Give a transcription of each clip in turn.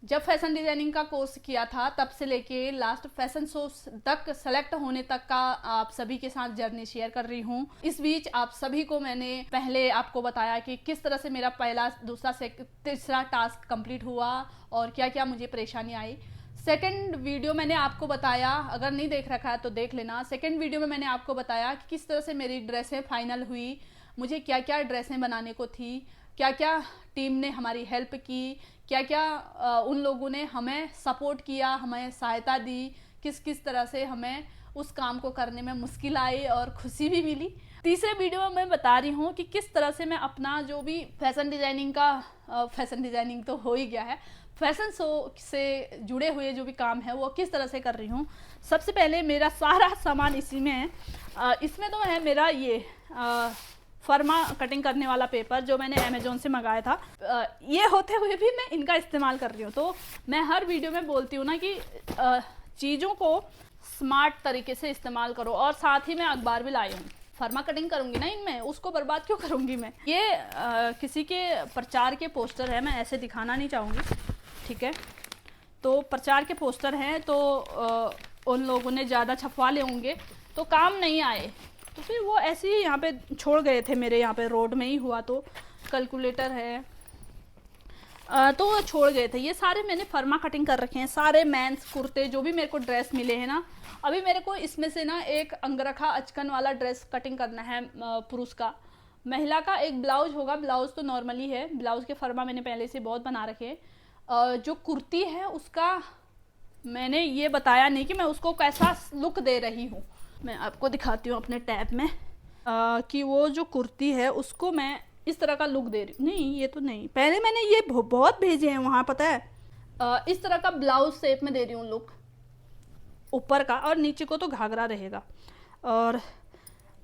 जब fashion designing का course किया था तब से लेके लास्ट फैशन शो तक सेलेक्ट होने तक का आप सभी के साथ जर्नी शेयर कर रही हूँ। इस बीच आप सभी को मैंने पहले आपको बताया कि किस तरह से मेरा पहला, दूसरा, तीसरा टास्क कंप्लीट हुआ और क्या क्या मुझे परेशानी आई। सेकंड वीडियो मैंने आपको बताया, अगर नहीं देख रखा है तो देख लेना। सेकंड वीडियो में मैंने आपको बताया कि किस तरह से मेरी ड्रेसें फाइनल हुई, मुझे क्या क्या ड्रेसें बनाने को थी, क्या क्या टीम ने हमारी हेल्प की, क्या क्या उन लोगों ने हमें सपोर्ट किया, हमें सहायता दी, किस किस तरह से हमें उस काम को करने में मुश्किल आई और खुशी भी मिली। तीसरे वीडियो में मैं बता रही हूँ कि किस तरह से मैं अपना जो भी फैशन डिजाइनिंग का फैशन डिजाइनिंग तो हो ही गया है, फैशन शो से जुड़े हुए जो भी काम है वो किस तरह से कर रही हूँ। सबसे पहले मेरा सारा सामान इसी में है। इसमें तो है मेरा ये फर्मा कटिंग करने वाला पेपर जो मैंने अमेजोन से मंगाया था। ये होते हुए भी मैं इनका इस्तेमाल कर रही हूँ। तो मैं हर वीडियो में बोलती हूँ ना कि चीज़ों को स्मार्ट तरीके से इस्तेमाल करो। और साथ ही मैं अखबार भी लाई हूँ, फर्मा कटिंग करूँगी ना इनमें, उसको बर्बाद क्यों करूँगी मैं। ये किसी के प्रचार के पोस्टर है, मैं ऐसे दिखाना नहीं चाहूँगी, ठीक है। तो प्रचार के पोस्टर हैं तो उन लोगों ने ज़्यादा छपवा ले होंगे तो काम नहीं आए, तो फिर वो ऐसे ही यहाँ पे छोड़ गए थे, मेरे यहाँ पे रोड में ही हुआ। तो कैलकुलेटर है, तो वो छोड़ गए थे। ये सारे मैंने फर्मा कटिंग कर रखे हैं, सारे मेंस कुर्ते जो भी मेरे को ड्रेस मिले हैं ना। अभी मेरे को इसमें से ना एक अंगरखा अचकन वाला ड्रेस कटिंग करना है पुरुष का। महिला का एक ब्लाउज होगा, ब्लाउज तो नॉर्मली है, ब्लाउज के फर्मा मैंने पहले से बहुत बना रखे हैं। जो कुर्ती है उसका मैंने ये बताया नहीं कि मैं उसको कैसा लुक दे रही हूँ। मैं आपको दिखाती हूँ अपने टैब में कि वो जो कुर्ती है उसको मैं इस तरह का लुक दे रही हूँ। नहीं, ये तो नहीं, पहले मैंने ये बहुत भेजे हैं वहाँ, पता है। इस तरह का ब्लाउज शेप में दे रही हूँ लुक ऊपर का, और नीचे को तो घाघरा रहेगा। और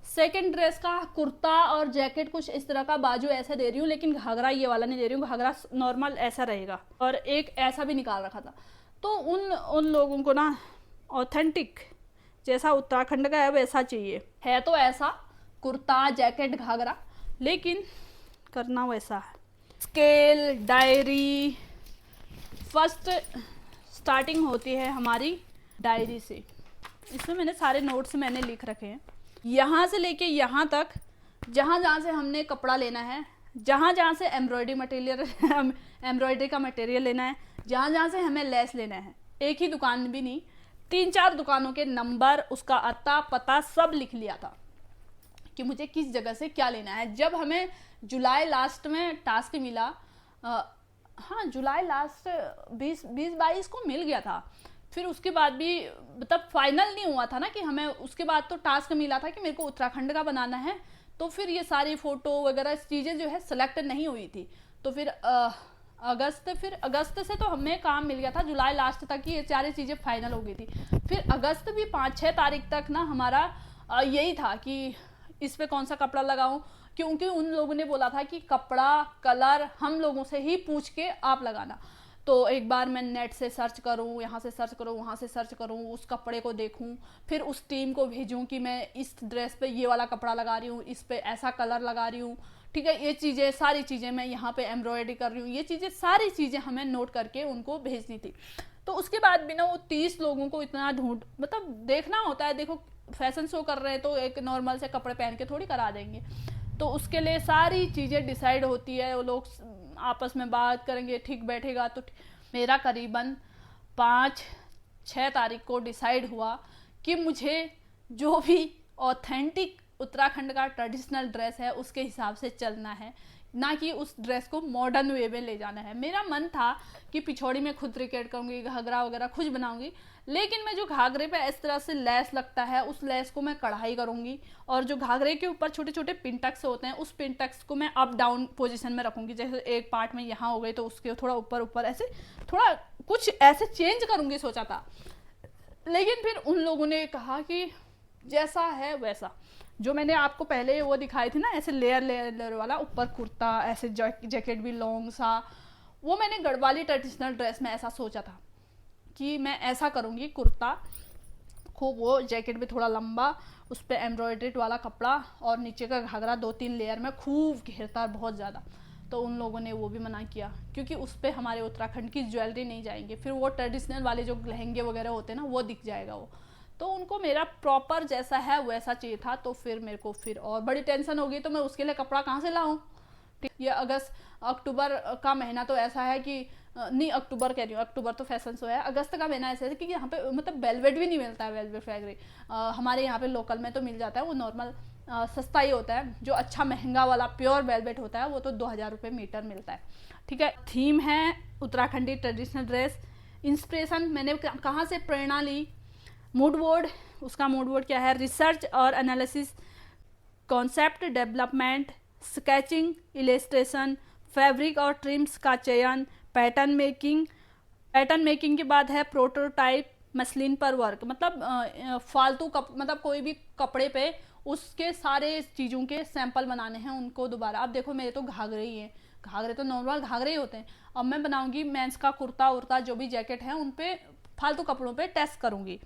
सेकंड ड्रेस का कुर्ता और जैकेट कुछ इस तरह का बाजू ऐसा दे रही हूँ, लेकिन घाघरा ये वाला नहीं दे रही हूँ, घाघरा नॉर्मल ऐसा रहेगा। और एक ऐसा भी निकाल रखा था। तो उन लोगों को ना ऑथेंटिक जैसा उत्तराखंड का है वैसा चाहिए, है तो ऐसा कुर्ता जैकेट घाघरा, लेकिन करना वैसा है। स्केल डायरी, फर्स्ट स्टार्टिंग होती है हमारी डायरी से। इसमें मैंने सारे नोट्स मैंने लिख रखे हैं, यहाँ से लेके यहाँ तक, जहाँ जहाँ से हमने कपड़ा लेना है, जहाँ जहाँ से एम्ब्रॉयडरी का मटेरियल लेना है, जहाँ जहाँ से हमें लेस लेना है। एक ही दुकान भी नहीं, 3-4 दुकानों के नंबर, उसका अता पता सब लिख लिया था कि मुझे किस जगह से क्या लेना है। जब हमें जुलाई लास्ट में टास्क मिला, हाँ जुलाई लास्ट 20-22 को मिल गया था। फिर उसके बाद भी मतलब फाइनल नहीं हुआ था ना कि हमें, उसके बाद तो टास्क मिला था कि मेरे को उत्तराखंड का बनाना है। तो फिर ये सारी फोटो वगैरह चीज़ें जो है सेलेक्ट नहीं हुई थी। तो फिर अगस्त से तो हमें काम मिल गया था, जुलाई लास्ट तक ही ये सारी चीज़ें फाइनल हो गई थी। फिर अगस्त भी 5-6 तारीख तक ना हमारा यही था कि इस पे कौन सा कपड़ा लगाऊं, क्योंकि उन लोगों ने बोला था कि कपड़ा कलर हम लोगों से ही पूछ के आप लगाना। तो एक बार मैं नेट से सर्च करूं, यहाँ से सर्च करूं, वहाँ से सर्च करूं, उस कपड़े को देखूं, फिर उस टीम को भेजूं कि मैं इस ड्रेस पे ये वाला कपड़ा लगा रही हूँ, इस पे ऐसा कलर लगा रही हूँ, ठीक है। ये चीज़ें, सारी चीज़ें मैं यहाँ पे एम्ब्रॉयडरी कर रही हूँ, ये चीज़ें सारी चीज़ें हमें नोट करके उनको भेजनी थी। तो उसके बाद भी ना वो 30 लोगों को इतना ढूंढ, मतलब देखना होता है। देखो फैशन शो कर रहे हैं तो एक नॉर्मल से कपड़े पहन के थोड़ी करा देंगे, तो उसके लिए सारी चीज़ें डिसाइड होती है, वो लोग आपस में बात करेंगे, ठीक बैठेगा तो मेरा करीबन 5-6 तारीख को डिसाइड हुआ कि मुझे जो भी ऑथेंटिक उत्तराखंड का ट्रेडिशनल ड्रेस है उसके हिसाब से चलना है, ना कि उस ड्रेस को मॉडर्न वे में ले जाना है। मेरा मन था कि पिछौड़ी में खुद क्रिकेट करूँगी, घाघरा वगैरह खुद बनाऊंगी, लेकिन मैं जो घाघरे पे इस तरह से लेस लगता है उस लेस को मैं कढ़ाई करूँगी, और जो घाघरे के ऊपर छोटे छोटे पिनटक्स होते हैं उस पिनटक्स को मैं अप डाउन पोजीशन में रखूँगी। जैसे एक पार्ट में यहाँ हो गई तो उसके थोड़ा ऊपर ऊपर ऐसे थोड़ा कुछ ऐसे चेंज करूँगी सोचा था। लेकिन फिर उन लोगों ने कहा कि जैसा है वैसा, जो मैंने आपको पहले वो दिखाई थी ना ऐसे लेयर लेयर वाला, ऊपर कुर्ता ऐसे जैकेट भी लॉन्ग सा, वो मैंने गढ़वाली ट्रेडिशनल ड्रेस में ऐसा सोचा था कि मैं ऐसा करूँगी, कुर्ता खूब, वो जैकेट भी थोड़ा लंबा, उस पर एम्ब्रॉयड्री वाला कपड़ा, और नीचे का घाघरा 2-3 लेयर में खूब घेरता है बहुत ज़्यादा। तो उन लोगों ने वो भी मना किया, क्योंकि उस पर हमारे उत्तराखंड की ज्वेलरी नहीं जाएंगे, फिर वो ट्रेडिशनल वाले जो लहंगे वगैरह होते हैं ना वो दिख जाएगा वो। तो उनको मेरा प्रॉपर जैसा है वैसा चाहिए था, तो फिर मेरे को फिर और बड़ी टेंशन हो गई, तो मैं उसके लिए कपड़ा कहाँ से लाऊं। ये अगस्त अक्टूबर का महीना तो ऐसा है कि नहीं, अक्टूबर कह रही हूँ, अक्टूबर तो फैशन शो है, अगस्त का महीना ऐसा है कि यहाँ पे मतलब वेलवेट भी नहीं मिलता है, वेलवेट फैब्रिक हमारे यहाँ पे लोकल में तो मिल जाता है, वो नॉर्मल सस्ता ही होता है। जो अच्छा महंगा वाला प्योर वेलवेट होता है वो तो 2000 रुपये मीटर मिलता है, ठीक है। थीम है उत्तराखंडी ट्रेडिशनल ड्रेस। इंस्पिरेशन मैंने कहाँ से प्रेरणा ली, मूड बोर्ड, उसका मूड बोर्ड क्या है, रिसर्च और analysis, concept development, sketching, illustration, fabric और ट्रिम्स का चयन, पैटर्न मेकिंग, पैटर्न मेकिंग के बाद है प्रोटोटाइप, मसलिन पर वर्क, मतलब फालतू मतलब कोई भी कपड़े पे उसके सारे चीज़ों के सैंपल बनाने हैं उनको दोबारा। अब देखो मेरे तो घाघरे ही हैं, घाघरे तो नॉर्मल घाघरे ही होते हैं, अब मैं बनाऊंगी मेंस का कुर्ता उर्ता जो भी जैकेट है उन पे फालतू कपड़ों पे टेस्ट करूंगी।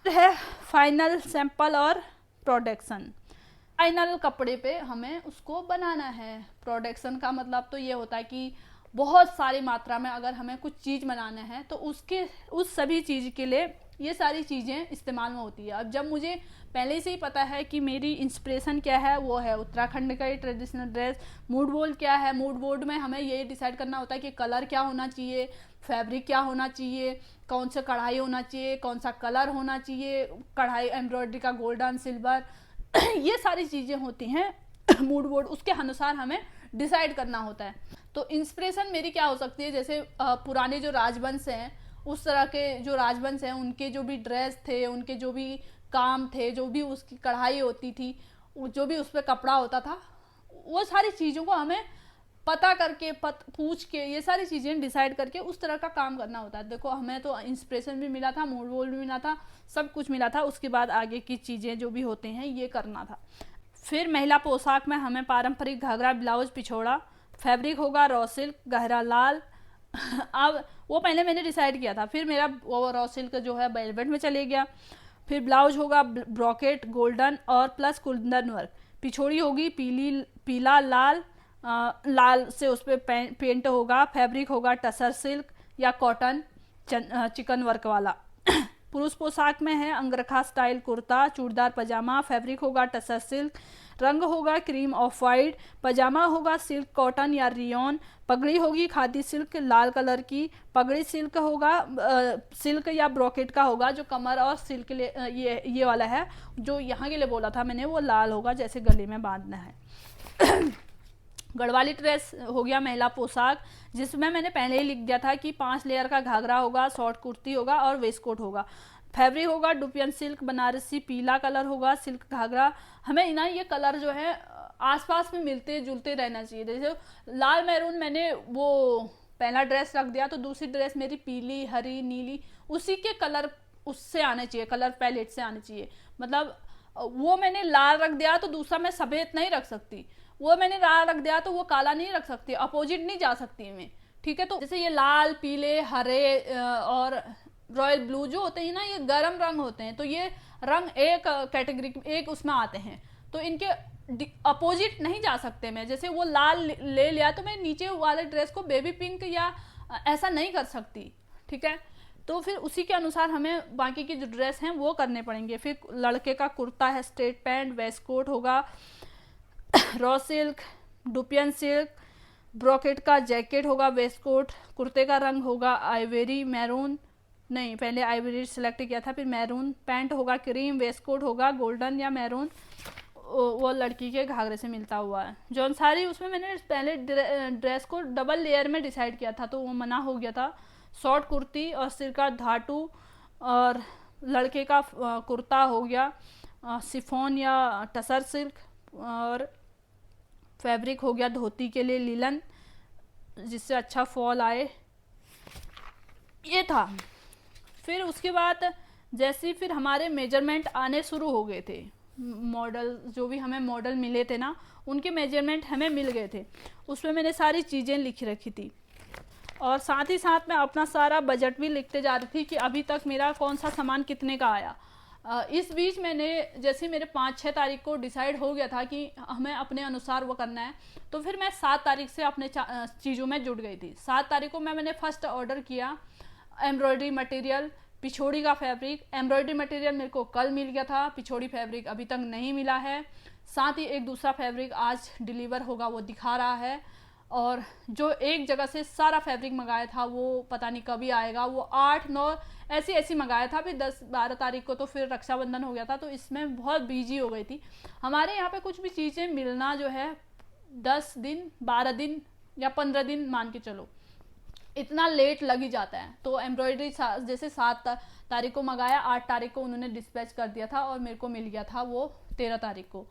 है फाइनल सैंपल और प्रोडक्शन, फाइनल कपड़े पे हमें उसको बनाना है। प्रोडक्शन का मतलब तो ये होता है कि बहुत सारी मात्रा में अगर हमें कुछ चीज़ बनाना है तो उसके उस सभी चीज़ के लिए ये सारी चीज़ें इस्तेमाल में होती है। अब जब मुझे पहले से ही पता है कि मेरी इंस्पिरेशन क्या है, वो है उत्तराखंड का ही ट्रेडिशनल ड्रेस, मूड बोर्ड क्या है, मूड बोर्ड में हमें ये डिसाइड करना होता है कि कलर क्या होना चाहिए, फैब्रिक क्या होना चाहिए, कौन सा कढ़ाई होना चाहिए, कौन सा कलर होना चाहिए, कढ़ाई एम्ब्रॉयडरी का गोल्डन सिल्वर ये सारी चीज़ें होती हैं मूड बोर्ड, उसके अनुसार हमें डिसाइड करना होता है। तो इंस्पिरेशन मेरी क्या हो सकती है, जैसे पुराने जो राजवंश हैं उस तरह के जो राजवंश हैं उनके जो भी ड्रेस थे, उनके जो भी काम थे, जो भी उसकी कढ़ाई होती थी, जो भी उस पर कपड़ा होता था, वो सारी चीज़ों को हमें पता करके पूछ के ये सारी चीज़ें डिसाइड करके उस तरह का काम करना होता है। देखो हमें तो इंस्पिरेशन भी मिला था, मूड बोर्ड भी मिला था, सब कुछ मिला था, उसके बाद आगे की चीज़ें जो भी होते हैं ये करना था। फिर महिला पोशाक में हमें पारंपरिक घाघरा ब्लाउज पिछोड़ा, फैब्रिक होगा रॉ सिल्क गहरा लाल अब वो पहले मैंने डिसाइड किया था, फिर मेरा वो रॉ सिल्क जो है वेलवेट में चले गया। फिर ब्लाउज होगा ब्रॉकेट गोल्डन और प्लस कुंदन वर्क, पिछोड़ी होगी पीला लाल, लाल से उस पर पेंट होगा, फैब्रिक होगा टसर सिल्क या कॉटन चिकन वर्क वाला। पुरुष पोशाक में है अंगरखा स्टाइल कुर्ता चूड़दार पजामा, फैब्रिक होगा टसर सिल्क, रंग होगा क्रीम ऑफ वाइट, पजामा होगा सिल्क कॉटन या रियोन, पगड़ी होगी खादी सिल्क लाल कलर की, पगड़ी सिल्क होगा सिल्क या ब्रोकेट का होगा, जो कमर और सिल्क ये वाला है जो यहाँ के लिए बोला था मैंने, वो लाल होगा जैसे गले में बांधना है। गढ़वाली ड्रेस हो गया महिला पोशाक, जिसमें मैंने पहले ही लिख दिया था कि 5 लेयर का घाघरा होगा, शॉर्ट कुर्ती होगा और वेस्ट कोट होगा, फैब्रिक होगा डुपियन सिल्क बनारसी पीला कलर होगा, सिल्क घाघरा। हमें ना ये कलर जो है आसपास में मिलते जुलते रहना चाहिए, जैसे लाल मैरून मैंने वो पहला ड्रेस रख दिया तो दूसरी ड्रेस मेरी पीली हरी नीली उसी के कलर उससे आने चाहिए, कलर पैलेट से आने चाहिए। मतलब वो मैंने लाल रख दिया तो दूसरा मैं सफ़ेद नहीं रख सकती, वो मैंने लाल रख दिया तो वो काला नहीं रख सकती, अपोजिट नहीं जा सकती मैं, ठीक है। तो जैसे ये लाल पीले हरे और रॉयल ब्लू जो होते हैं ना, ये गर्म रंग होते हैं, तो ये रंग एक कैटेगरी एक उसमें आते हैं, तो इनके अपोजिट नहीं जा सकते मैं। जैसे वो लाल ले लिया तो मैं नीचे वाले ड्रेस को बेबी पिंक या ऐसा नहीं कर सकती, ठीक है। तो फिर उसी के अनुसार हमें बाकी की जो ड्रेस हैं वो करने पड़ेंगे। फिर लड़के का कुर्ता है स्ट्रेट पैंट, वेस्ट कोट होगा raw silk dupion silk, brocade का जैकेट होगा वेस्ट कोट, कुर्ते का रंग होगा आइवरी मैरून, नहीं पहले आइवरी सेलेक्ट किया था, फिर मैरून, पैंट होगा क्रीम, वेस्ट कोट होगा गोल्डन या मैरून, वो लड़की के घाघरे से मिलता हुआ है। जौन सारी उसमें मैंने पहले ड्रेस को डबल लेयर में डिसाइड किया था तो वो मना हो गया था। शॉर्ट कुर्ती और सिर का धाटू, और लड़के का कुर्ता हो गया सिफोन या टसर सिल्क, और फैब्रिक हो गया धोती के लिए लिलन जिससे अच्छा फॉल आए, ये था। फिर उसके बाद जैसे फिर हमारे मेजरमेंट आने शुरू हो गए थे, मॉडल जो भी हमें मॉडल मिले थे ना उनके मेजरमेंट हमें मिल गए थे, उसमें मैंने सारी चीज़ें लिख रखी थी, और साथ ही साथ मैं अपना सारा बजट भी लिखते जा रही थी कि अभी तक मेरा कौन सा सामान कितने का आया। इस बीच मैंने जैसे मेरे 5-6 तारीख को डिसाइड हो गया था कि हमें अपने अनुसार वो करना है, तो फिर मैं 7 तारीख से अपने चीज़ों में जुट गई थी। 7 तारीख को मैंने फर्स्ट ऑर्डर किया एम्ब्रॉयडरी मटेरियल, पिछोड़ी का फैब्रिक। एम्ब्रॉयडरी मटेरियल मेरे को कल मिल गया था, पिछोड़ी फैब्रिक अभी तक नहीं मिला है। साथ ही एक दूसरा फैब्रिक आज डिलीवर होगा, वो दिखा रहा है। और जो एक जगह से सारा फैब्रिक मंगाया था वो पता नहीं कभी आएगा, वो 8-9 ऐसी मंगाया था। फिर 10-12 तारीख को तो फिर रक्षाबंधन हो गया था, तो इसमें बहुत बिजी हो गई थी। हमारे यहाँ पे कुछ भी चीज़ें मिलना जो है 10 दिन 12 दिन या 15 दिन मान के चलो, इतना लेट लग ही जाता है। तो एम्ब्रॉयडरी जैसे 7 तारीख को मंगाया, 8 तारीख को उन्होंने डिस्पैच कर दिया था और मेरे को मिल गया था वो 13 तारीख को,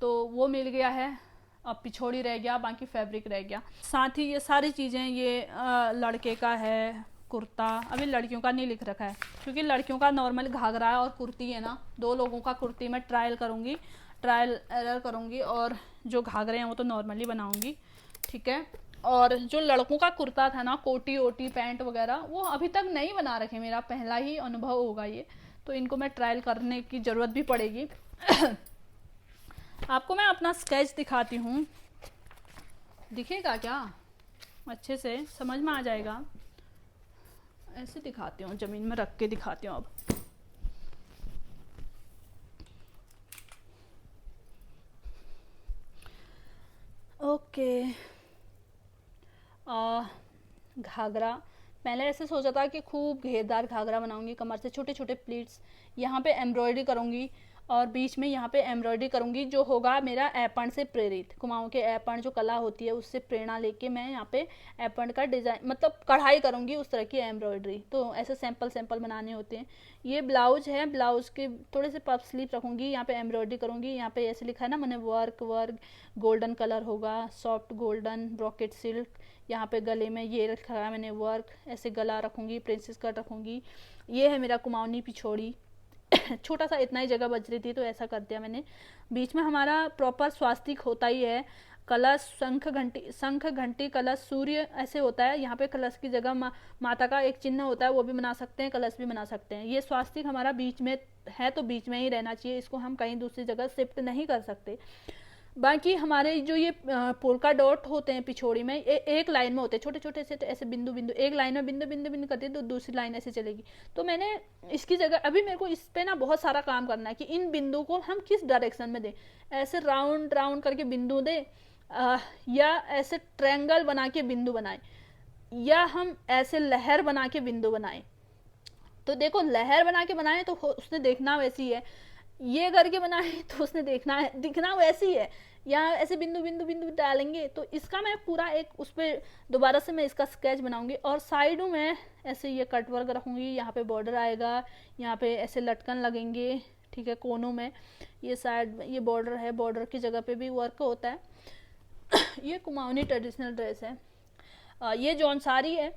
तो वो मिल गया है। अब पिछोड़ी रह गया, बाकी फैब्रिक रह गया। साथ ही ये सारी चीज़ें, ये लड़के का है कुर्ता, अभी लड़कियों का नहीं लिख रखा है क्योंकि लड़कियों का नॉर्मल घाघरा और कुर्ती है ना, 2 लोगों का कुर्ती मैं ट्रायल करूँगी, ट्रायल एरर करूँगी, और जो घाघरे हैं वो तो नॉर्मली बनाऊँगी, ठीक है। और जो लड़कों का कुर्ता था ना, कोटी ओटी पैंट वगैरह, वो अभी तक नहीं बना रखे, मेरा पहला ही अनुभव होगा ये, तो इनको मैं ट्रायल करने की ज़रूरत भी पड़ेगी। आपको मैं अपना स्केच दिखाती हूँ, दिखेगा क्या? अच्छे से समझ में आ जाएगा। ऐसे दिखाती हूँ, ज़मीन में रख के दिखाती हूँ। अब ओके, घाघरा पहले ऐसे सोचा था कि खूब घेरदार घाघरा बनाऊंगी, कमर से छोटे छोटे प्लीट्स, यहाँ पे एम्ब्रॉयडरी करूंगी और बीच में यहाँ पे एम्ब्रॉयडरी करूंगी, जो होगा मेरा ऐपण से प्रेरित, कुमाऊं के ऐपण जो कला होती है उससे प्रेरणा लेके मैं यहाँ पे ऐपण का डिज़ाइन मतलब कढ़ाई करूंगी, उस तरह की एम्ब्रॉयडरी। तो ऐसे सैंपल बनाने होते हैं। ये ब्लाउज है, ब्लाउज के थोड़े से पफ स्लीव रखूंगी, यहाँ पे एम्ब्रॉयडरी करूंगी। यहाँ पे ऐसे लिखा है ना मैंने, वर्क गोल्डन कलर होगा, सॉफ्ट गोल्डन ब्रॉकेट सिल्क। यहाँ पे गले में ये रखा है मैंने वर्क, ऐसे गला रखूंगी, प्रिंसेस कट रखूंगी। ये है मेरा कुमाऊनी पिछोड़ी। छोटा सा इतना ही जगह बच रही थी तो ऐसा कर दिया मैंने। बीच में हमारा प्रॉपर स्वास्तिक होता ही है, कलश शंख घंटी कलश सूर्य ऐसे होता है। यहाँ पे कलश की जगह माता का एक चिन्ह होता है, वो भी बना सकते हैं, कलश भी बना सकते हैं। ये स्वास्तिक हमारा बीच में है तो बीच में ही रहना चाहिए, इसको हम कहीं दूसरी जगह शिफ्ट नहीं कर सकते। बाकी हमारे जो ये पोल्का डॉट होते हैं पिछोड़ी में, एक लाइन में होते हैं छोटे छोटे से, तो ऐसे बिंदु बिंदु, एक लाइन में बिंदु बिंदु बिंदु करती है तो दूसरी लाइन ऐसे चलेगी। तो मैंने इसकी जगह अभी मेरे को इस पे ना बहुत सारा काम करना है कि इन बिंदु को हम किस डायरेक्शन में दें, ऐसे राउंड राउंड करके बिंदु दें, या ऐसे ट्रायंगल बना के बिंदु बनाएं, या हम ऐसे लहर बना के बिंदु बनाएं। तो देखो, लहर बना के बनाए तो उसने देखना वैसी है, ये करके बनाए तो उसने दिखना वैसी है। यहाँ ऐसे बिंदु बिंदु बिंदु डालेंगे तो इसका मैं पूरा एक उस पर दोबारा से मैं इसका स्केच बनाऊंगी। और साइडों में ऐसे ये कट वर्क रखूंगी, यहाँ पे बॉर्डर आएगा, यहाँ पे ऐसे लटकन लगेंगे, ठीक है, कोनों में। ये साइड ये बॉर्डर है, बॉर्डर की जगह पे भी वर्क होता है। ये कुमाऊनी ट्रेडिशनल ड्रेस है। ये जौन साड़ी है,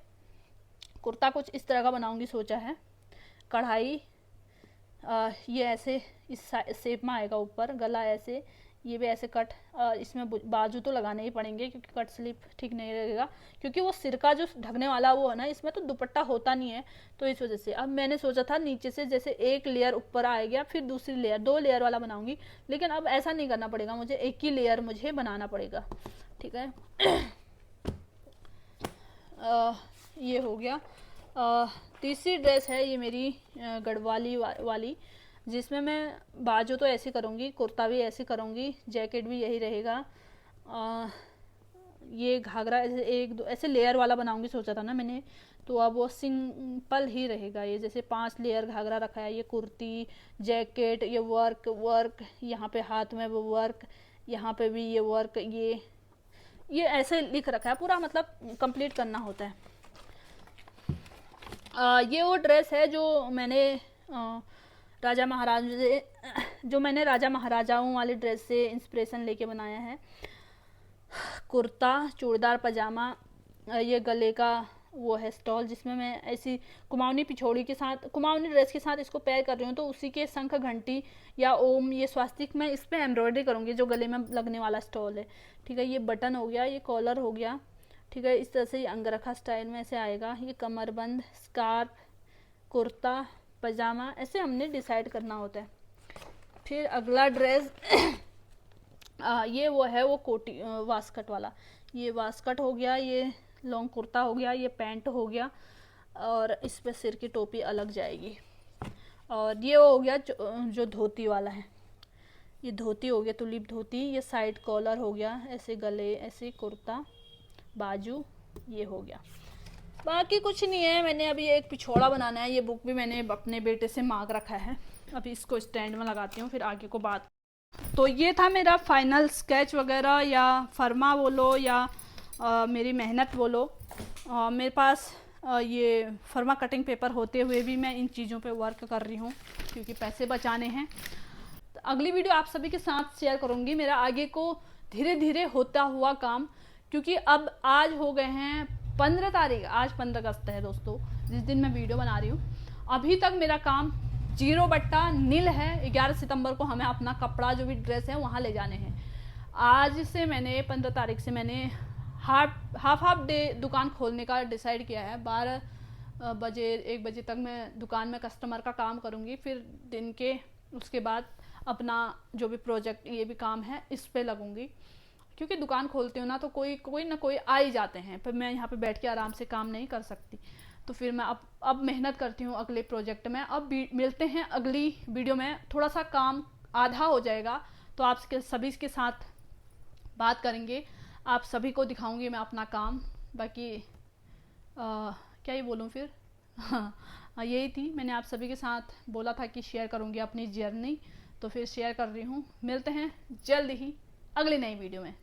कुर्ता कुछ इस तरह का बनाऊंगी सोचा है। कढ़ाई ये ऐसे इस शेप में आएगा, ऊपर गला ऐसे, ये भी ऐसे कट, इसमें बाजू तो लगाने ही पड़ेंगे क्योंकि कट स्लिप ठीक नहीं लगेगा, क्योंकि वो सिर का जो ढकने वाला वो है ना, इसमें तो दुपट्टा होता नहीं है, तो इस वजह से। अब मैंने सोचा था नीचे से जैसे एक लेयर ऊपर आएगा, फिर दूसरी लेयर, 2 लेयर वाला बनाऊंगी, लेकिन अब ऐसा नहीं करना पड़ेगा मुझे, एक ही लेयर मुझे बनाना पड़ेगा, ठीक है। ये हो गया। तीसरी ड्रेस है ये मेरी गढ़वाली वाली, जिसमें मैं बाजू तो ऐसे करूँगी, कुर्ता भी ऐसे करूँगी, जैकेट भी यही रहेगा। ये घाघरा ऐसे लेयर वाला बनाऊँगी सोचा था ना मैंने, तो अब वो सिंपल ही रहेगा। ये जैसे 5 लेयर घाघरा रखा है, ये कुर्ती, जैकेट, ये वर्क, यहाँ पे हाथ में वो वर्क, यहाँ पे भी ये वर्क, ये ऐसे लिख रखा है पूरा, मतलब कंप्लीट करना होता है। ये वो ड्रेस है जो मैंने राजा महाराजाओं वाली ड्रेस से इंस्पिरेशन लेके बनाया है। कुर्ता, चूड़ीदार पजामा, ये गले का वो है स्टॉल, जिसमें मैं ऐसी कुमाऊनी पिछोड़ी के साथ, कुमाऊनी ड्रेस के साथ इसको पेयर कर रही हूँ, तो उसी के शंख घंटी या ओम, ये स्वास्तिक मैं इस पर एम्ब्रॉयडरी करूँगी, जो गले में लगने वाला स्टॉल है, ठीक है। ये बटन हो गया, ये कॉलर हो गया, ठीक है। इस तरह से ये अंगरखा स्टाइल में ऐसे आएगा। ये कमरबंद, स्कार्फ, कुर्ता, पजामा, ऐसे हमने डिसाइड करना होता है। फिर अगला ड्रेस ये वो है वो कोटी वास्कट वाला, ये वास्कट हो गया, ये लॉन्ग कुर्ता हो गया, ये पैंट हो गया, और इस पे सिर की टोपी अलग जाएगी। और ये हो गया जो धोती वाला है, ये धोती हो गया तुलिप धोती, ये साइड कॉलर हो गया, ऐसे गले, ऐसे कुर्ता, बाजू, ये हो गया। बाकी कुछ नहीं है। मैंने अभी एक पिछोड़ा बनाना है, ये बुक भी मैंने अपने बेटे से मांग रखा है। अभी इसको स्टैंड में लगाती हूँ, फिर आगे को बात। तो ये था मेरा फाइनल स्केच वगैरह, या फर्मा बोलो या मेरी मेहनत बोलो। मेरे पास ये फर्मा कटिंग पेपर होते हुए भी मैं इन चीज़ों पे वर्क कर रही हूँ, क्योंकि पैसे बचाने हैं। तो अगली वीडियो आप सभी के साथ शेयर करूँगी मेरा आगे को धीरे धीरे होता हुआ काम, क्योंकि अब आज हो गए हैं 15 तारीख, आज 15 अगस्त है दोस्तों, जिस दिन मैं वीडियो बना रही हूँ। अभी तक मेरा काम 0/0 है। 11 सितंबर को हमें अपना कपड़ा जो भी ड्रेस है वहाँ ले जाने हैं। आज से मैंने 15 तारीख से मैंने हाफ डे दुकान खोलने का डिसाइड किया है। 12 बजे 1 बजे तक मैं दुकान में कस्टमर का काम करूँगी, फिर दिन के उसके बाद अपना जो भी प्रोजेक्ट ये भी काम है इस पे लगूंगी, क्योंकि दुकान खोलती हूँ ना तो कोई ना कोई आ ही जाते हैं, पर मैं यहाँ पे बैठ के आराम से काम नहीं कर सकती। तो फिर मैं अब मेहनत करती हूँ अगले प्रोजेक्ट में। अब मिलते हैं अगली वीडियो में, थोड़ा सा काम आधा हो जाएगा तो आप सभी के साथ बात करेंगे, आप सभी को दिखाऊंगी मैं अपना काम। बाकी क्या ही बोलूँ फिर हाँ, यही थी, मैंने आप सभी के साथ बोला था कि शेयर करूँगी अपनी जर्नी, तो फिर शेयर कर रही हूँ। मिलते हैं जल्द ही अगली नई वीडियो में।